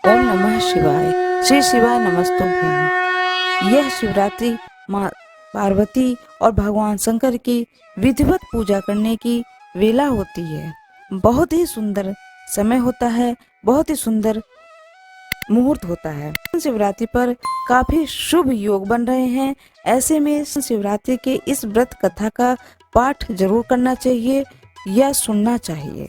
ओम नमः शिवाय। श्री शिवाय नमस्तुभ्यं। यह शिवरात्रि माँ पार्वती और भगवान शंकर की विधिवत पूजा करने की वेला होती है। बहुत ही सुंदर समय होता है, बहुत ही सुंदर मुहूर्त होता है। शिवरात्रि पर काफी शुभ योग बन रहे हैं। ऐसे में शिवरात्रि के इस व्रत कथा का पाठ जरूर करना चाहिए या सुनना चाहिए।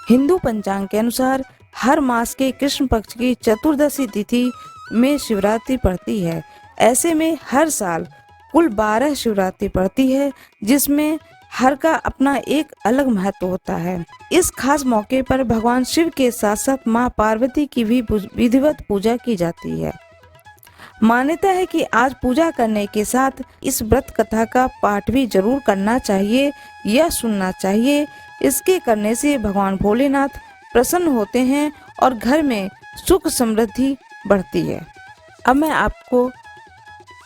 हिंदू पंचांग के अनुसार हर मास के कृष्ण पक्ष की चतुर्दशी तिथि में शिवरात्रि पड़ती है। ऐसे में हर साल कुल 12 शिवरात्रि पड़ती है, जिसमें हर का अपना एक अलग महत्व होता है। इस खास मौके पर भगवान शिव के साथ साथ माँ पार्वती की भी विधिवत पूजा की जाती है। मान्यता है कि आज पूजा करने के साथ इस व्रत कथा का पाठ भी जरूर करना चाहिए या सुनना चाहिए। इसके करने से भगवान भोलेनाथ प्रसन्न होते हैं और घर में सुख समृद्धि बढ़ती है। अब मैं आपको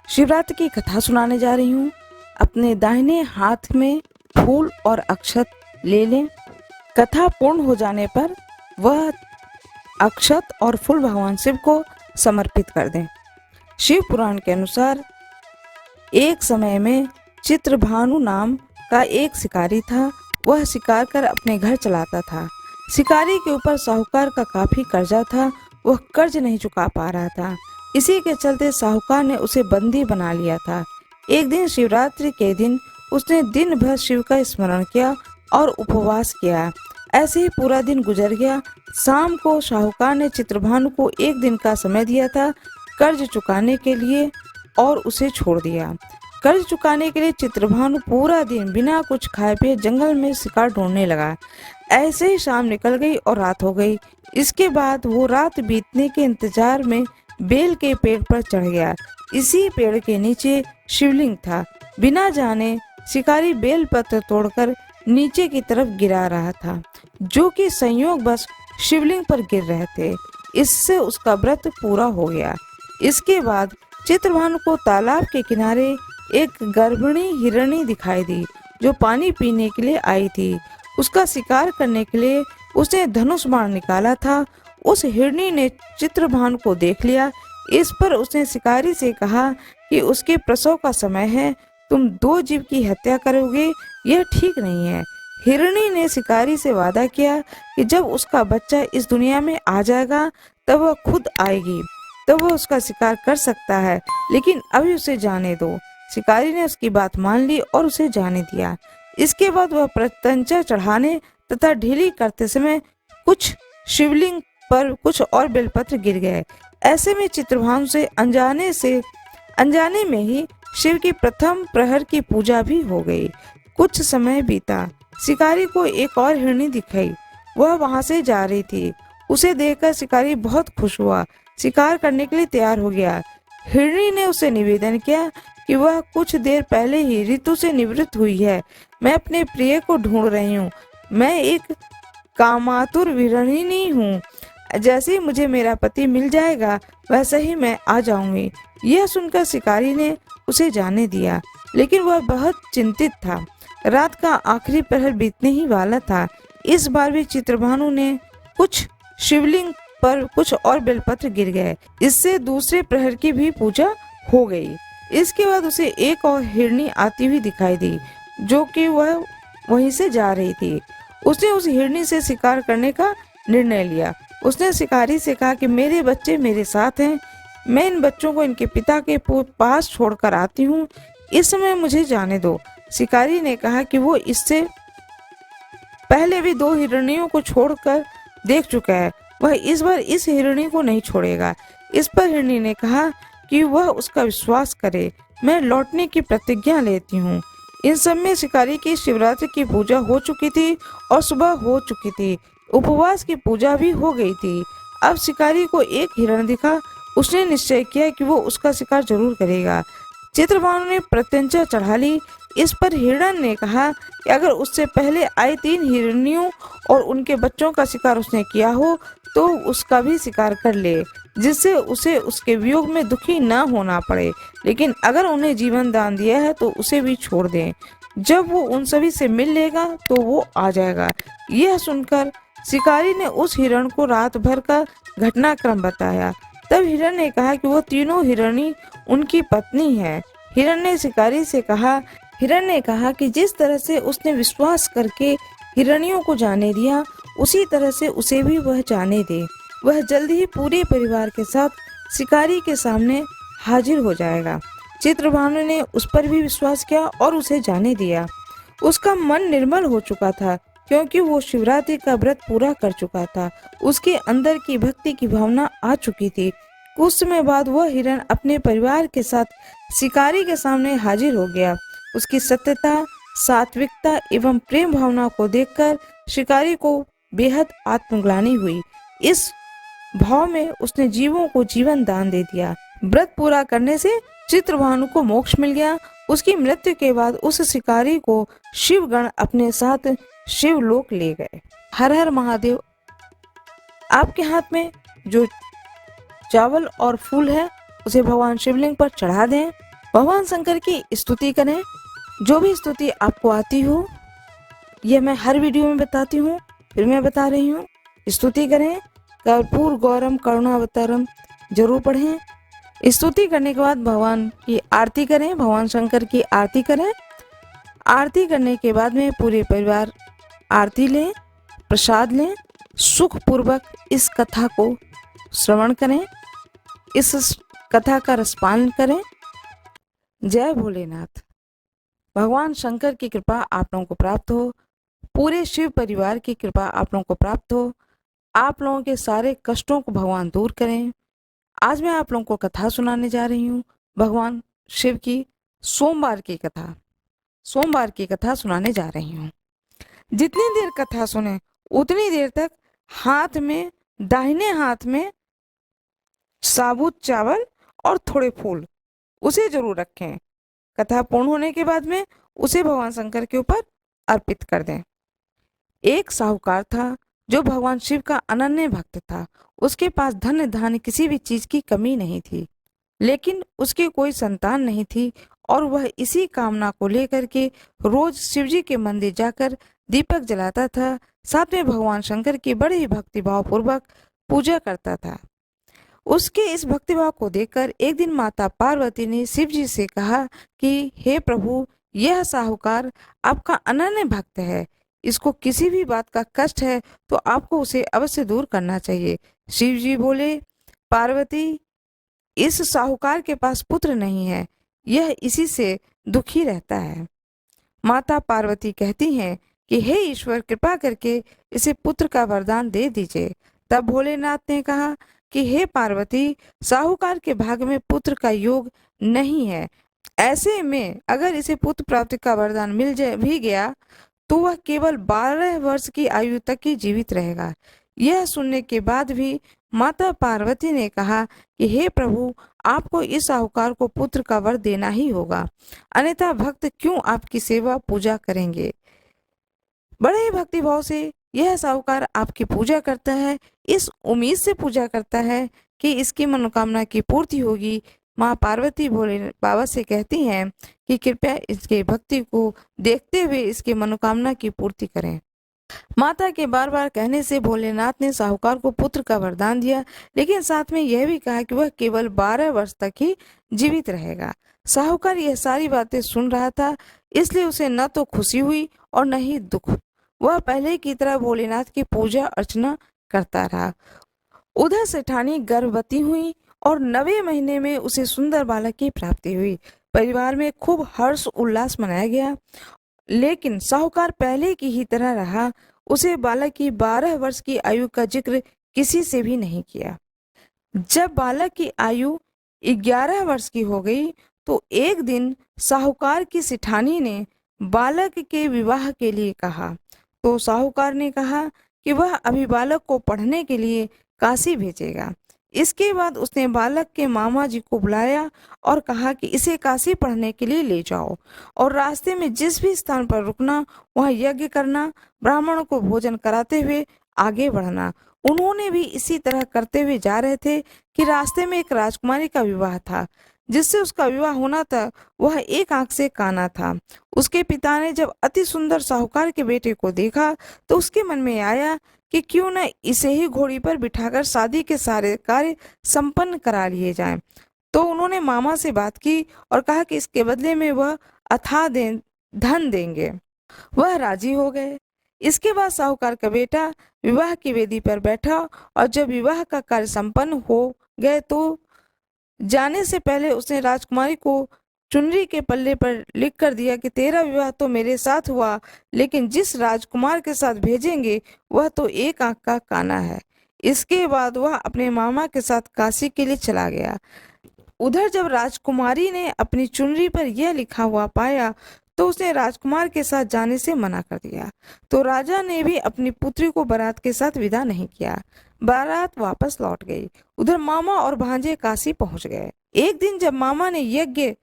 शिवरात्रि की कथा सुनाने जा रही हूँ। अपने दाहिने हाथ में फूल और अक्षत ले लें। कथा पूर्ण हो जाने पर वह अक्षत और फूल भगवान शिव को समर्पित कर दें। शिव पुराण के अनुसार एक समय में चित्रभानु नाम का एक शिकारी था। वह शिकार कर अपने घर चलाता था। शिकारी के ऊपर साहूकार का काफी कर्जा था। वह कर्ज नहीं चुका पा रहा था। इसी के चलते साहूकार ने उसे बंदी बना लिया था। एक दिन शिवरात्रि के दिन उसने दिन भर शिव का स्मरण किया और उपवास किया। ऐसे ही पूरा दिन गुजर गया। शाम को साहूकार ने चित्रभानु को एक दिन का समय दिया था कर्ज चुकाने के लिए और उसे छोड़ दिया। कर्ज चुकाने के लिए चित्रभानु पूरा दिन बिना कुछ खाए पिए जंगल में शिकार ढूंढने लगा। ऐसे ही शाम निकल गई और रात हो गई। इसके बाद वो रात बीतने के इंतजार में बेल के पेड़ पर चढ़ गया। इसी पेड़ के नीचे शिवलिंग था। बिना जाने शिकारी बेल पत्र तोड़कर नीचे की तरफ गिरा रहा था, जो कि संयोग बस शिवलिंग पर गिर रहे थे। इससे उसका व्रत पूरा हो गया। इसके बाद चित्रभानु को तालाब के किनारे एक गर्भिणी हिरणी दिखाई दी, जो पानी पीने के लिए आई थी। उसका शिकार करने के लिए उसने धनुष बाण निकाला था। उस हिरणी ने चित्रभानु को देख लिया। इस पर उसने शिकारी से कहा कि उसके प्रसव का समय है, तुम 2 जीव की हत्या करोगे, यह ठीक नहीं है। हिरणी ने शिकारी से वादा किया कि जब उसका बच्चा इस दुनिया में आ जाएगा तब वह खुद आएगी, तब वह उसका शिकार कर सकता है, लेकिन अभी उसे जाने दो। शिकारी ने उसकी बात मान ली और उसे जाने दिया। इसके बाद वह प्रत्यंचा चढ़ाने तथा ढीली करते समय कुछ शिवलिंग पर कुछ और बेलपत्र गिर गए। ऐसे में चित्रभानु से अनजाने में ही शिव की प्रथम प्रहर की पूजा भी हो गई। कुछ समय बीता। शिकारी को एक और हिरणी दिखाई। वह वहां से जा रही थी। उसे देखकर शिकारी बहुत खुश हुआ, शिकार करने के लिए तैयार हो गया। हिरणी ने उसे निवेदन किया कि वह कुछ देर पहले ही ऋतु से निवृत्त हुई है। मैं अपने प्रिय को ढूंढ रही हूँ। मैं एक कामातुर विरहिणी हूँ। जैसे ही मुझे मेरा पति मिल जाएगा वैसे ही मैं आ जाऊंगी। यह सुनकर शिकारी ने उसे जाने दिया, लेकिन वह बहुत चिंतित था। रात का आखिरी प्रहर बीतने ही वाला था। इस बार भी चित्रभानु ने कुछ शिवलिंग पर कुछ और बेलपत्र गिर गए। इससे दूसरे प्रहर की भी पूजा हो गई। इसके बाद उसे एक और हिरणी आती हुई दिखाई दी, जो कि वह वहीं से जा रही थी। उसने उस हिरणी से शिकार करने का निर्णय लिया। उसने शिकारी से कहा कि मेरे बच्चे मेरे साथ हैं, मैं इन बच्चों को इनके पिता के पास छोड़कर आती हूँ, इस समय मुझे जाने दो। शिकारी ने कहा कि वो इससे पहले भी 2 हिरणियों को छोड़कर देख चुका है, वह इस बार इस हिरणी को नहीं छोड़ेगा। इस पर हिरणी ने कहा कि वह उसका विश्वास करे, मैं लौटने की प्रतिज्ञा लेती हूँ। इन सब में शिकारी की शिवरात्रि की पूजा हो चुकी थी और सुबह हो चुकी थी। उपवास की पूजा भी हो गई थी। अब शिकारी को एक हिरण दिखा। उसने निश्चय किया कि वो उसका शिकार जरूर करेगा। चित्रभानु ने प्रत्यंचा चढ़ा ली। इस पर हिरण ने कहा कि अगर उससे पहले आई 3 हिरनियों और उनके बच्चों का शिकार उसने किया हो तो उसका भी शिकार कर ले, जिससे उसे उसके वियोग में दुखी न होना पड़े। लेकिन अगर उन्हें जीवन दान दिया है तो उसे भी छोड़ दें। जब वो उन सभी से मिल लेगा तो वो आ जाएगा। यह सुनकर शिकारी ने उस हिरण को रात भर का घटनाक्रम बताया। तब हिरण ने कहा कि वो तीनों हिरणी उनकी पत्नी है। हिरण ने शिकारी से कहा हिरण ने कहा कि जिस तरह से उसने विश्वास करके हिरणियों को जाने दिया, उसी तरह से उसे भी वह जाने दे। वह जल्द ही पूरे परिवार के साथ शिकारी के सामने हाजिर हो जाएगा। चित्रभानु ने उस पर भी विश्वास किया और उसे जाने दिया। उसका मन निर्मल हो चुका था, क्योंकि वो शिवरात्रि का व्रत पूरा कर चुका था। उसके अंदर की भक्ति की भावना आ चुकी थी। कुछ समय बाद वह हिरण अपने परिवार के साथ शिकारी के सामने हाजिर हो गया। उसकी सत्यता, सात्विकता एवं प्रेम भावना को देखकर शिकारी को बेहद आत्मग्लानि हुई। इस भाव में उसने जीवों को जीवन दान दे दिया। व्रत पूरा करने से चित्रभानु को मोक्ष मिल गया। उसकी मृत्यु के बाद उस शिकारी को शिवगण अपने साथ शिवलोक ले गए। हर हर महादेव। आपके हाथ में जो चावल और फूल है उसे भगवान शिवलिंग पर चढ़ा दें। भगवान शंकर की स्तुति करें। जो भी स्तुति आपको आती हो, यह मैं हर वीडियो में बताती हूँ, फिर मैं बता रही हूँ। स्तुति करें। कर्पूर गौरम करुणावतारम जरूर पढ़ें। स्तुति करने के बाद भगवान की आरती करें, भगवान शंकर की आरती करें। आरती करने के बाद में पूरे परिवार आरती लें, प्रसाद लें, सुख पूर्वक इस कथा को श्रवण करें, इस कथा का रसपान करें। जय भोलेनाथ। भगवान शंकर की कृपा आप लोगों को प्राप्त हो, पूरे शिव परिवार की कृपा आप लोगों को प्राप्त हो, आप लोगों के सारे कष्टों को भगवान दूर करें। आज मैं आप लोगों को कथा सुनाने जा रही हूँ, भगवान शिव की सोमवार की कथा सुनाने जा रही हूँ। जितनी देर कथा सुने उतनी देर तक हाथ में, दाहिने हाथ में साबुत चावल और थोड़े फूल उसे जरूर रखें। कथा पूर्ण होने के बाद में उसे भगवान शंकर के ऊपर अर्पित कर दें। एक साहूकार था जो भगवान शिव का अनन्य भक्त था। उसके पास धन धान्य किसी भी चीज की कमी नहीं थी, लेकिन उसकी कोई संतान नहीं थी और वह इसी कामना को लेकर के रोज शिवजी के मंदिर जाकर दीपक जलाता था। साथ में भगवान शंकर की बड़े ही भक्तिभाव पूर्वक पूजा करता था। उसके इस भक्तिभाव को देखकर एक दिन माता पार्वती ने शिवजी से कहा कि हे प्रभु, यह साहूकार आपका अनन्य भक्त है, इसको किसी भी बात का कष्ट है तो आपको उसे अवश्य दूर करना चाहिए। शिवजी बोले, पार्वती, इस साहूकार के पास पुत्र नहीं है, यह इसी से दुखी रहता है। माता पार्वती कहती हैं कि हे ईश्वर, कृपा करके इसे पुत्र का वरदान दे दीजिए। तब भोलेनाथ ने कहा कि हे पार्वती, साहूकार के भाग में पुत्र का योग नहीं है। ऐसे में अगर इसे पुत्र प्राप्ति का वरदान मिल जाए भी गया तो वह केवल 12 वर्ष की आयु तक ही जीवित रहेगा। यह सुनने के बाद भी माता पार्वती ने कहा कि हे प्रभु, आपको इस साहूकार को पुत्र का वर देना ही होगा, अन्यथा भक्त क्यों आपकी सेवा पूजा करेंगे। बड़े ही भक्तिभाव से यह साहूकार आपकी पूजा करता है, इस उम्मीद से पूजा करता है कि इसकी मनोकामना की पूर्ति होगी। माँ पार्वती भोले बाबा से कहती हैं कि कृपया इसके भक्ति को देखते हुए इसकी मनोकामना की पूर्ति करें। माता के बार बार कहने से भोलेनाथ ने साहूकार को पुत्र का वरदान दिया, लेकिन साथ में यह भी कहा कि वह केवल 12 वर्ष तक ही जीवित रहेगा। साहूकार यह सारी बातें सुन रहा था, इसलिए उसे न तो खुशी हुई और न ही दुख। वह पहले की तरह भोलेनाथ की पूजा अर्चना करता रहा। उधर सेठानी गर्भवती हुई और 9वें महीने में उसे सुंदर बालक की प्राप्ति हुई। परिवार में खूब हर्ष उल्लास मनाया गया, लेकिन साहूकार पहले की ही तरह रहा। उसे बालक की 12 वर्ष की आयु का जिक्र किसी से भी नहीं किया। जब बालक की आयु 11 वर्ष की हो गई तो एक दिन साहूकार की सेठानी ने बालक के विवाह के लिए कहा। तो साहूकार ने कहा कि वह अभी बालक को पढ़ने के लिए काशी भेजेगा। इसके बाद उसने बालक के मामा जी को बुलाया और कहा कि इसे काशी पढ़ने के लिए ले जाओ और रास्ते में जिस भी स्थान पर रुकना वहाँ यज्ञ करना, ब्राह्मणों को भोजन कराते हुए आगे बढ़ना। उन्होंने भी इसी तरह करते हुए जा रहे थे कि रास्ते में एक राजकुमारी का विवाह था। जिससे उसका विवाह होना था वह एक आंख से काना था। उसके पिता ने जब अति सुंदर साहूकार के बेटे को देखा तो उसके मन में आया कि क्यों न इसे ही घोड़ी पर बिठाकर शादी के सारे कार्य संपन्न करा लिए जाएं। तो उन्होंने मामा से बात की और कहा कि इसके बदले में वह धन देंगे। वह राजी हो गए। इसके बाद साहूकार का बेटा विवाह की वेदी पर बैठा और जब विवाह का कार्य संपन्न हो गए तो जाने से पहले उसने राजकुमारी को चुनरी के पल्ले पर लिख कर दिया कि तेरा विवाह तो मेरे साथ हुआ, लेकिन जिस राजकुमार के साथ भेजेंगे वह तो एक आंख का काना है। इसके बाद वह अपने मामा के साथ काशी के लिए चला गया। उधर जब राजकुमारी ने अपनी चुनरी पर यह लिखा हुआ पाया तो उसने राजकुमार के साथ जाने से मना कर दिया। तो राजा ने भी अपनी पुत्री को बारात के साथ विदा नहीं किया। बारात वापस लौट गई। उधर मामा और भांजे काशी पहुंच गए। एक दिन जब मामा ने यज्ञ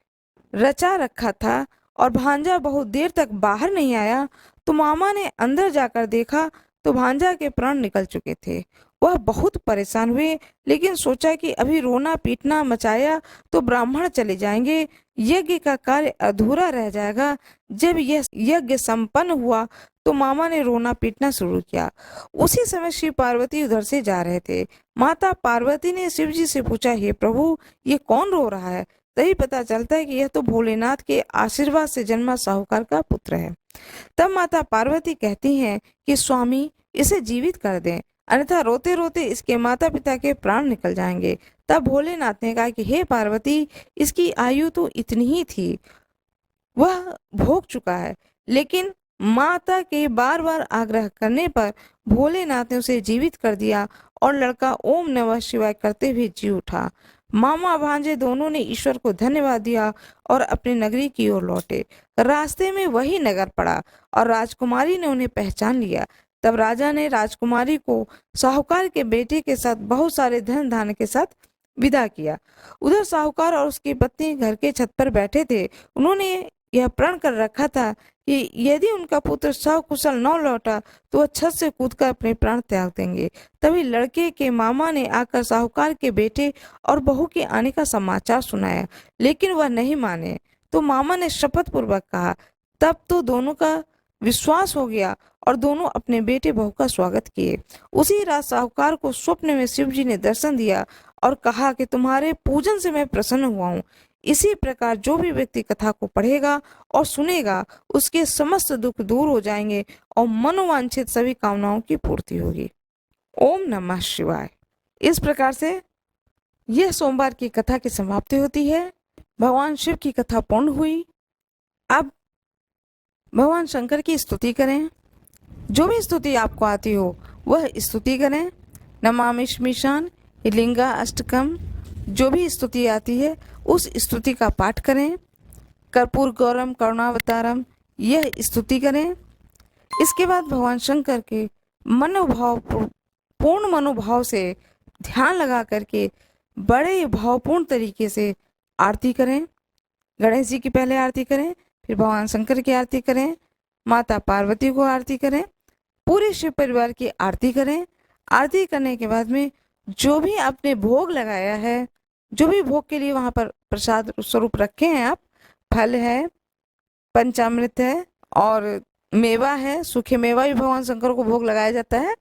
रचा रखा था और भांजा बहुत देर तक बाहर नहीं आया तो मामा ने अंदर जाकर देखा तो भांजा के प्राण निकल चुके थे। वह बहुत परेशान हुए, लेकिन सोचा कि अभी रोना पीटना मचाया तो ब्राह्मण चले जाएंगे, यज्ञ का कार्य अधूरा रह जाएगा। जब यह यज्ञ संपन्न हुआ तो मामा ने रोना पीटना शुरू किया। उसी समय शिव पार्वती उधर से जा रहे थे। माता पार्वती ने शिव जी से पूछा, हे प्रभु, ये कौन रो रहा है? तभी पता चलता है कि यह तो भोलेनाथ के आशीर्वाद से जन्मा साहूकार का पुत्र है। तब माता पार्वती कहती हैं कि स्वामी, इसे जीवित कर दें, अन्यथा रोते रोते इसके माता पिता के प्राण निकल जाएंगे। तब भोलेनाथ ने कहा कि हे पार्वती, इसकी आयु तो इतनी ही थी, वह भोग चुका है। लेकिन माता के बार बार आग्रह करने पर भोलेनाथ ने उसे जीवित कर दिया और लड़का ओम नमः शिवाय करते हुए जी उठा। मामा भांजे दोनों ने ईश्वर को धन्यवाद दिया और अपनी नगरी की ओर लौटे। रास्ते में वही नगर पड़ा और राजकुमारी ने उन्हें पहचान लिया। तब राजा ने राजकुमारी को साहूकार के बेटे के साथ बहुत सारे धन धान्य के साथ विदा किया। उधर साहूकार और उसकी पत्नी घर के छत पर बैठे थे। उन्होंने यह प्रण कर रखा था कि यदि उनका पुत्र सकुशल न लौटा तो वह छत से कूदकर अपने प्राण त्याग देंगे। तभी लड़के के मामा ने आकर साहूकार के बेटे और बहू के आने का समाचार सुनाया, लेकिन वह नहीं माने। तो मामा ने शपथ पूर्वक कहा। तब तो दोनों का विश्वास हो गया और दोनों अपने बेटे बहू का स्वागत किए। उसी रात साहूकार को स्वप्न में शिव जी ने दर्शन दिया और कहा कि तुम्हारे पूजन से मैं प्रसन्न हुआ हूँ। इसी प्रकार जो भी व्यक्ति कथा को पढ़ेगा और सुनेगा उसके समस्त दुख दूर हो जाएंगे और मनोवांछित सभी कामनाओं की पूर्ति होगी। ओम नमः शिवाय। इस प्रकार से यह सोमवार की कथा की समाप्ति होती है। भगवान शिव की कथा पूर्ण हुई। अब भगवान शंकर की स्तुति करें। जो भी स्तुति आपको आती हो वह स्तुति करें। नमामि स्मीशान, लिंगा अष्टकम, जो भी स्तुति आती है उस स्तुति का पाठ करें। कर्पूर गौरम करुणावतारम, यह स्तुति करें। इसके बाद भगवान शंकर के पूर्ण मनोभाव से ध्यान लगा करके बड़े भावपूर्ण तरीके से आरती करें। गणेश जी की पहले आरती करें, फिर भगवान शंकर की आरती करें, माता पार्वती को आरती करें, पूरे शिव परिवार की आरती करें। आरती करने के बाद में जो भी आपने भोग लगाया है, जो भी भोग के लिए वहाँ पर प्रसाद स्वरूप रखे हैं आप, फल है, पंचामृत है और मेवा है। सूखे मेवा भी भगवान शंकर को भोग लगाया जाता है,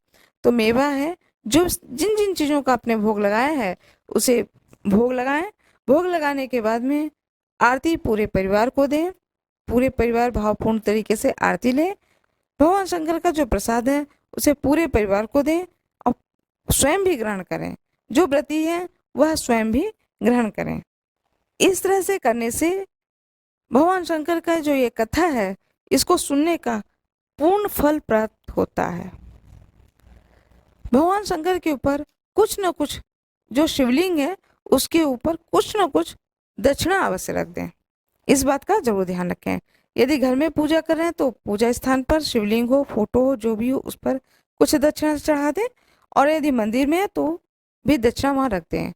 तो मेवा है। जो जिन जिन चीज़ों का आपने भोग लगाया है उसे भोग लगाएं। भोग लगाने के बाद में आरती पूरे परिवार को दें। पूरे परिवार भावपूर्ण तरीके से आरती लें। भगवान शंकर का जो प्रसाद है उसे पूरे परिवार को दें और स्वयं भी ग्रहण करें। जो व्रती है वह स्वयं भी ग्रहण करें। इस तरह से करने से भगवान शंकर का जो ये कथा है इसको सुनने का पूर्ण फल प्राप्त होता है। भगवान शंकर के ऊपर कुछ न कुछ, जो शिवलिंग है उसके ऊपर कुछ न कुछ दक्षिणा अवश्य रख दें। इस बात का जरूर ध्यान रखें। यदि घर में पूजा कर रहे हैं तो पूजा स्थान पर शिवलिंग हो, फोटो हो, जो भी हो, उस पर कुछ दक्षिणा चढ़ा दें। और यदि मंदिर में है तो भी दक्षिणा वहां रख दें।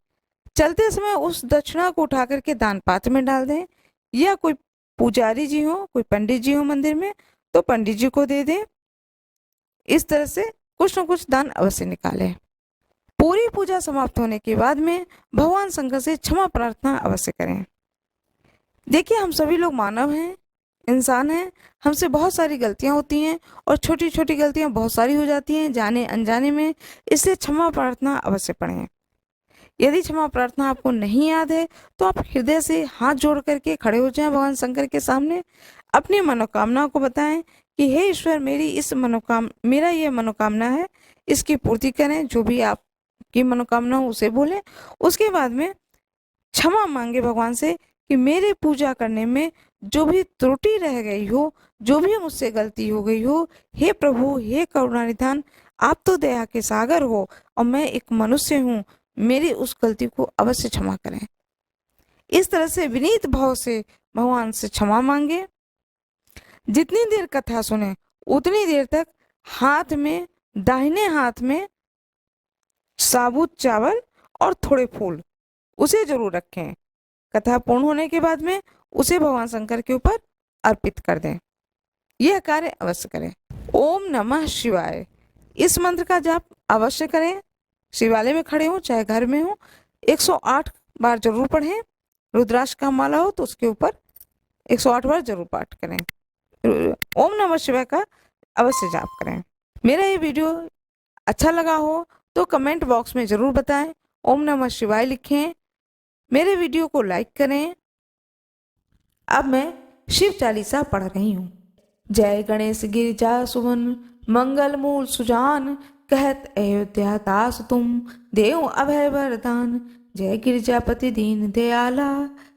चलते समय उस दक्षिणा को उठा करके दान पात्र में डाल दें, या कोई पुजारी जी हो, कोई पंडित जी हो मंदिर में तो पंडित जी को दे दें। इस तरह से कुछ न कुछ दान अवश्य निकालें। पूरी पूजा समाप्त होने के बाद में भगवान शंकर से क्षमा प्रार्थना अवश्य करें। देखिए, हम सभी लोग मानव हैं, इंसान हैं, हमसे बहुत सारी गलतियां होती हैं और छोटी छोटी गलतियां बहुत सारी हो जाती हैं जाने अनजाने में। इसलिए क्षमा प्रार्थना अवश्य पढ़ें। यदि क्षमा प्रार्थना आपको नहीं याद है तो आप हृदय से हाथ जोड़ करके खड़े हो जाएं भगवान शंकर के सामने, अपनी मनोकामना को बताएं कि हे ईश्वर, मेरा ये मनोकामना है, इसकी पूर्ति करें। जो भी आपकी मनोकामना हो उसे बोलें। उसके बाद में क्षमा मांगे भगवान से कि मेरे पूजा करने में जो भी त्रुटि रह गई हो, जो भी मुझसे गलती हो गई हो, हे प्रभु, हे करुणानिधान, आप तो दया के सागर हो और मैं एक मनुष्य हूँ, मेरी उस गलती को अवश्य क्षमा करें। इस तरह से विनीत भाव से भगवान से क्षमा मांगे। जितनी देर कथा सुने उतनी देर तक दाहिने हाथ में साबुत चावल और थोड़े फूल उसे जरूर रखें। कथा पूर्ण होने के बाद में उसे भगवान शंकर के ऊपर अर्पित कर दें। यह कार्य अवश्य करें। ओम नमः शिवाय, इस मंत्र का जाप अवश्य करें। शिवालय में खड़े हो चाहे घर में हो, 108 बार जरूर पढ़ें। रुद्राक्ष का माला हो तो उसके ऊपर 108 बार जरूर पाठ करें। ओम नमः शिवाय का अवश्य जाप करें। मेरा ये वीडियो अच्छा लगा हो तो कमेंट बॉक्स में जरूर बताएं, ओम नमः शिवाय लिखें, मेरे वीडियो को लाइक करें। अब मैं शिव चालीसा पढ़ रही हूँ। जय गणेश गिरिजा सुमन, मंगल मूल सुजान, कहत अयोध्या दास तुम, देव अभय वरदान। जय गिरिजापति दीन दयाला,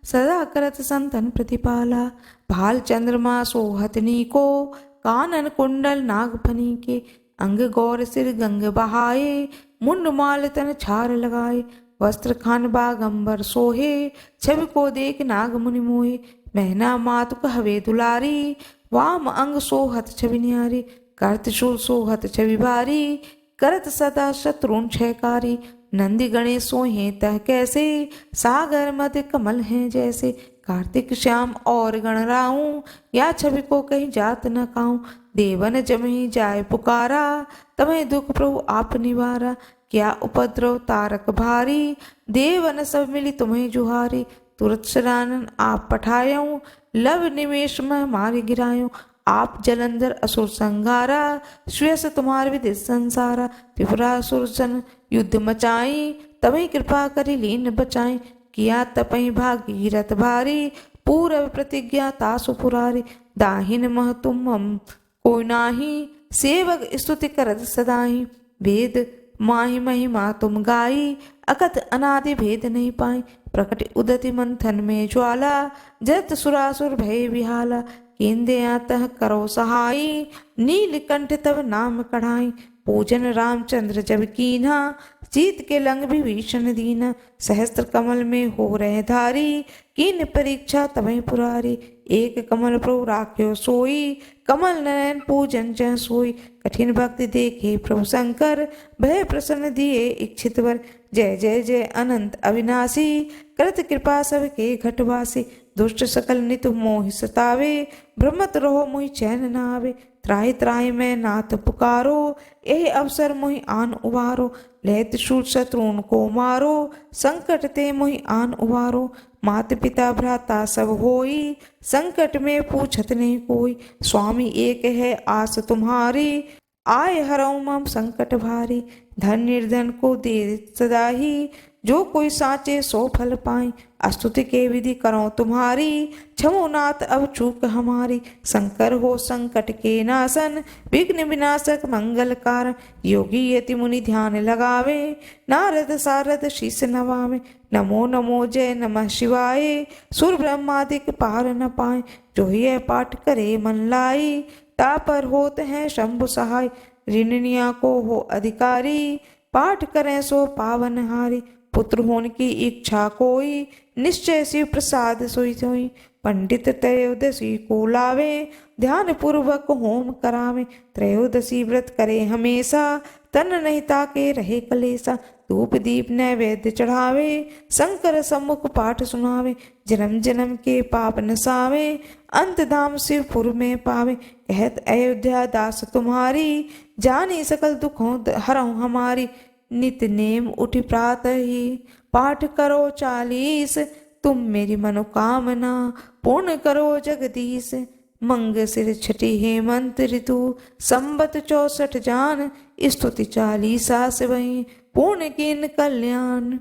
सदा करत संतन प्रतिपाला। भाल चंद्रमा सोहतनी को, कानन कुंडल नागफनी के। अंग गौर सिर गंग बहाए, मुंड माल तन छार लगाए। वस्त्र खान बागंबर सोहे, छवि को देख नाग मुनि मोहे। महना मातु कहवे दुलारी, वाम अंग सोहत छवि न्यारी। करत शूल सोहत छवि भारी, करत सदा शत्रुन क्षयकारी। नंदी गणेश सोहे तह कैसे, सागर मध्य कमल हैं जैसे। कार्तिक श्याम और गण राऊं, या छवि को कहीं जात न काऊं। देवन जमहि जाय पुकारा, तमें दुख प्रभु आप निवारा। क्या उपद्रव तारक भारी, देवन सब मिली तुम्हें जुहारी। तुरत शरानन आप पठायऊं, लव निमेश में मारे गिरायूं। आप जलंधर असुर संगारा, श्रेयस तुम्हार विदित संसारा। त्रिपुरासुर सन युद्ध मचाई, तभी कृपा करी लीन बचाई। किया तपहि भागीरथ भारी, पूरब प्रतिज्ञा तासु पुरारी। दाहिन मह तुम हम कोई नाही, सेवक स्तुति करत सदाही। वेद माहि महिमा तुम गाई, अकथ अनादि भेद नहीं पाई। प्रकट उदति मंथन में ज्वाला, जत सुरासुर भय विहाला। केंदे आतः करो सहाई, नीलकंठ तब नाम कढ़ाई। पूजन रामचंद्र जब कीन्हा, सीत के लंग विभीषण दीना। सहस्त्र कमल में हो रहे धारी, कीन परीक्षा तबहि पुरारी। एक कमल प्रभु राख्यो सोई, कमल नयन पूजन जह सोई। कठिन भक्ति देखे प्रभु शंकर, भय प्रसन्न दिए इच्छित वर। जय जय जय अनंत अविनाशी, करत कृपा सबके घटवासी। दुष्ट सकल नित मोहि सतावे, भ्रमत रहो मोहि चैन न आवे। त्राहि त्राहि मैं नाथ पुकारो, यह अवसर मोहि आन उबारो। लहत शूल शत्रुन को मारो, संकट ते मोहि आन उबारो। मात पिता भ्राता सब होई, संकट में पूछत नहीं कोई। स्वामी एक है आस तुम्हारी, आय हरऊ मम संकट भारी। धन निर्धन को दे सदा ही, जो कोई साचे सो फल पाई। स्तुति के विधि करो तुम्हारी, क्षमो नाथ अब चूक हमारी। शंकर हो संकट के नाशन, विघ्न विनाशक मंगल कारण। योगी यति मुनि ध्यान लगावे, नारद सारद शीस नवावे। नमो नमो जय नमः शिवाय, सुर ब्रह्मादिक पार न पाए। जो यह पाठ करे मन लाई, तापर होत हैं शंभु सहाय। ऋणनिया को हो अधिकारी, पाठ करें सो पावन हारी। पुत्र होने की इच्छा कोई, निश्चय शिव प्रसाद सोई सोई। पंडित त्रयोदशी को लावे, ध्यान पूर्वक होम करावे। त्रयोदशी व्रत करे हमेशा, तन नहीं ताके रहे कलेसा। धूप दीप नैवेद्य चढ़ावे, शंकर सम्मुख पाठ सुनावे। जन्म जन्म के पाप नसावे, अंत धाम शिवपुर में पावे। कहत अयोध्या दास तुम्हारी, जानी सकल दुखों हरऊं हमारी। नित नेम उठि प्रातः ही, पाठ करो 40, तुम मेरी मनोकामना पूर्ण करो जगदीश। मंग सिर छठी हेमंत ऋतु संबत 64 जान, स्तुति 40 से वही पूर्ण कीन कल्याण।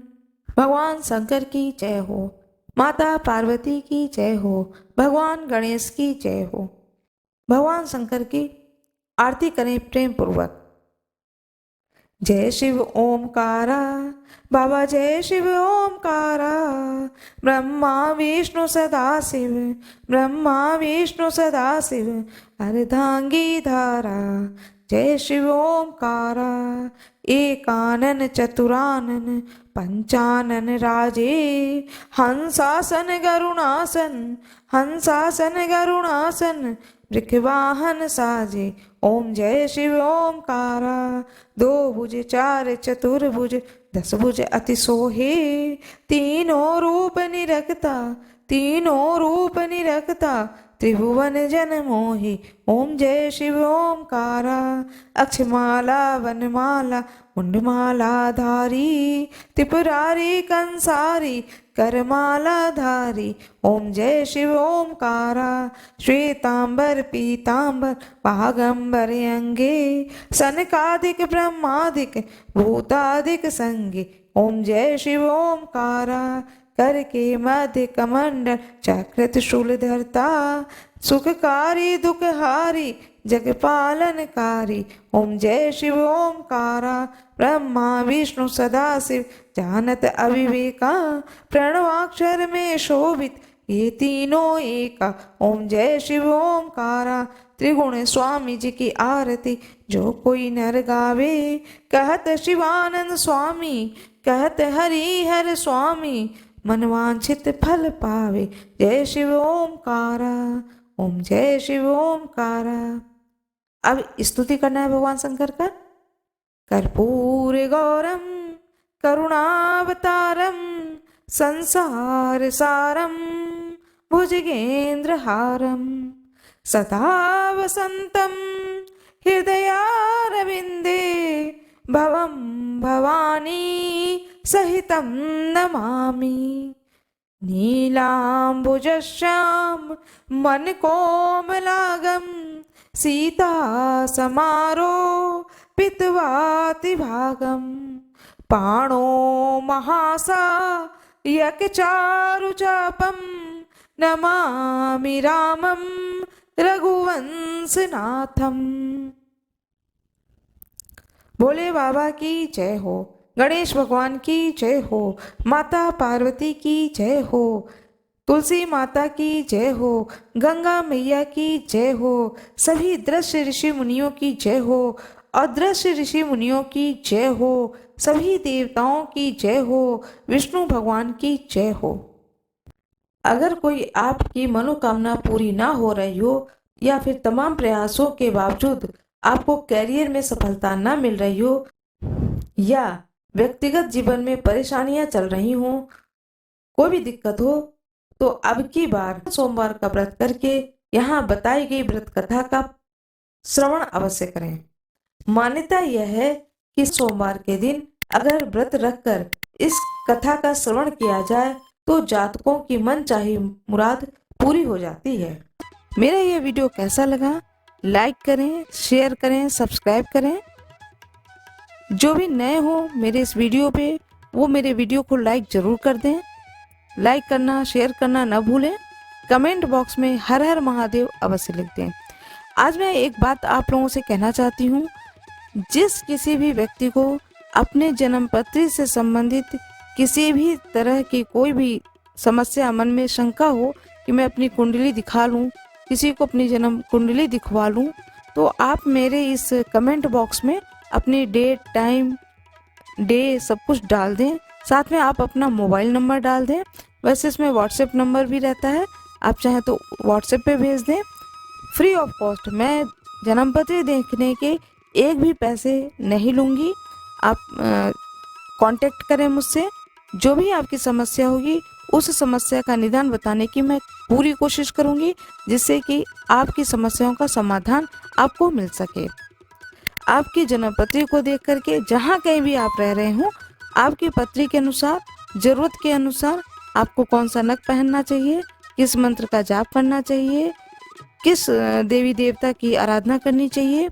भगवान शंकर की जय हो, माता पार्वती की जय हो, भगवान गणेश की जय हो। भगवान शंकर की आरती करें प्रेम पूर्वक। जय शिव ओमकारा, बाबा जय शिव ओमकारा, ब्रह्मा विष्णु सदा शिव, ब्रह्मा विष्णु सदा शिव, अर्धांगी धारा। जय शिव ओमकारा, एकानन चतुरानन पंचानन राजे, हंसासन गरुणासन, हंसासन गरुणासन, वृषवाहन साजे। ओम जय शिव ओमकारा, 2 भुज 4 चतुर्भुज 10 भुज अति सोहे, तीनों रूप निरखता, तीनों रूप निरखता, त्रिभुवन जन मोहि। ओम जय शिव ओमकारा, अक्षमाला वनमाला मुंडमाला धारी, त्रिपुरारी कंसारी करमाला धारी। ओम जय शिव ओमकारा, श्वेतांबर पीतांबर बागंबर अंगे, सनकादिक ब्रह्मादिक भूतादिक संगे। ओम जय शिव ओमकारा, कर के मध्य कमंडल चक्र शूल धरता, सुखकारी दुखहारी जगपालनकारी। ओम जय शिव ओमकारा, ब्रह्मा विष्णु सदा शिव जानत अविवेका, प्रणवाक्षर में शोभित ये तीनों एका। ओम जय शिव ओमकारा, त्रिगुण स्वामी जी की आरती जो कोई नर गावे, कहत शिवानंद स्वामी, कहत हरिहर स्वामी, मनवांछित फल पावे। जय शिव ओमकारा, ओम जय शिव ओमकारा। अब स्तुति करना है भगवान शंकर का। कर्पूर गौरम करुणावतारम, संसार सारम भुजगेंद्र हारम, सदा वसंतम हृदयारविंदे, भवम भवानी सहितं नमामि। नीलाम्बुजश्याम मन कोमलागम, सीता समारो पितवातिभागम, पाणो महासा यकचारुचापम, नमामि रामं रघुवंशनाथम। भोले बाबा की जय हो, गणेश भगवान की जय हो, माता पार्वती की जय हो, तुलसी माता की जय हो, गंगा मैया की जय हो, सभी दृश्य ऋषि मुनियों की जय हो, अदृश्य ऋषि मुनियों की जय हो, सभी देवताओं की जय हो, विष्णु भगवान की जय हो। अगर कोई आपकी मनोकामना पूरी ना हो रही हो या फिर तमाम प्रयासों के बावजूद आपको कैरियर में सफलता ना मिल रही हो या व्यक्तिगत जीवन में परेशानियां चल रही हो, कोई भी दिक्कत हो, तो अब की बार सोमवार का व्रत करके यहाँ बताई गई व्रत कथा का श्रवण अवश्य करें। मान्यता यह है कि सोमवार के दिन अगर व्रत रखकर इस कथा का श्रवण किया जाए तो जातकों की मनचाही मुराद पूरी हो जाती है। मेरा यह वीडियो कैसा लगा, लाइक करें, शेयर करें, सब्सक्राइब करें। जो भी नए हो मेरे इस वीडियो पे वो मेरे वीडियो को लाइक जरूर कर दें। लाइक करना, शेयर करना न भूलें। कमेंट बॉक्स में हर हर महादेव अवश्य लिख दें। आज मैं एक बात आप लोगों से कहना चाहती हूँ, जिस किसी भी व्यक्ति को अपने जन्म पत्री से संबंधित किसी भी तरह की कोई भी समस्या, मन में शंका हो कि मैं अपनी कुंडली दिखा लूं, किसी को अपनी जन्म कुंडली दिखवा लूं, तो आप मेरे इस कमेंट बॉक्स में अपनी डेट, टाइम, डे सब कुछ डाल दें। साथ में आप अपना मोबाइल नंबर डाल दें। वैसे इसमें व्हाट्सएप नंबर भी रहता है, आप चाहें तो व्हाट्सएप पे भेज दें। फ्री ऑफ कॉस्ट मैं जन्म पत्री देखने के एक भी पैसे नहीं लूँगी। आप कांटेक्ट करें मुझसे। जो भी आपकी समस्या होगी उस समस्या का निदान बताने की मैं पूरी कोशिश करूंगी, जिससे कि आपकी समस्याओं का समाधान आपको मिल सके। आपकी जन्म पत्री को देख करके जहाँ कहीं भी आप रह रहे हो, आपकी पत्री के अनुसार, जरूरत के अनुसार आपको कौन सा नग पहनना चाहिए, किस मंत्र का जाप करना चाहिए, किस देवी देवता की आराधना करनी चाहिए,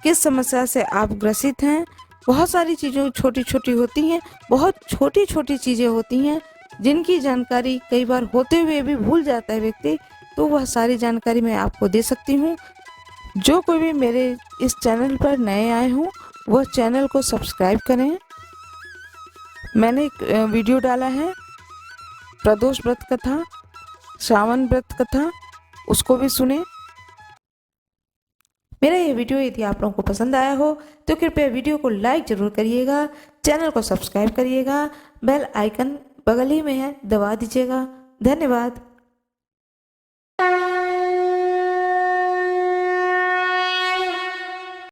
किस समस्या से आप ग्रसित हैं। बहुत सारी चीज़ें छोटी छोटी होती हैं, बहुत छोटी छोटी चीज़ें होती हैं जिनकी जानकारी कई बार होते हुए भी भूल जाता है व्यक्ति, तो वह सारी जानकारी मैं आपको दे सकती हूँ। जो कोई भी मेरे इस चैनल पर नए आए हों वह चैनल को सब्सक्राइब करें। मैंने एक वीडियो डाला है प्रदोष व्रत कथा, श्रावण व्रत कथा, उसको भी सुने। मेरा ये वीडियो यदि आप लोगों को पसंद आया हो तो कृपया वीडियो को लाइक ज़रूर करिएगा, चैनल को सब्सक्राइब करिएगा, बेल आइकन बगल ही में है दबा दीजिएगा। धन्यवाद।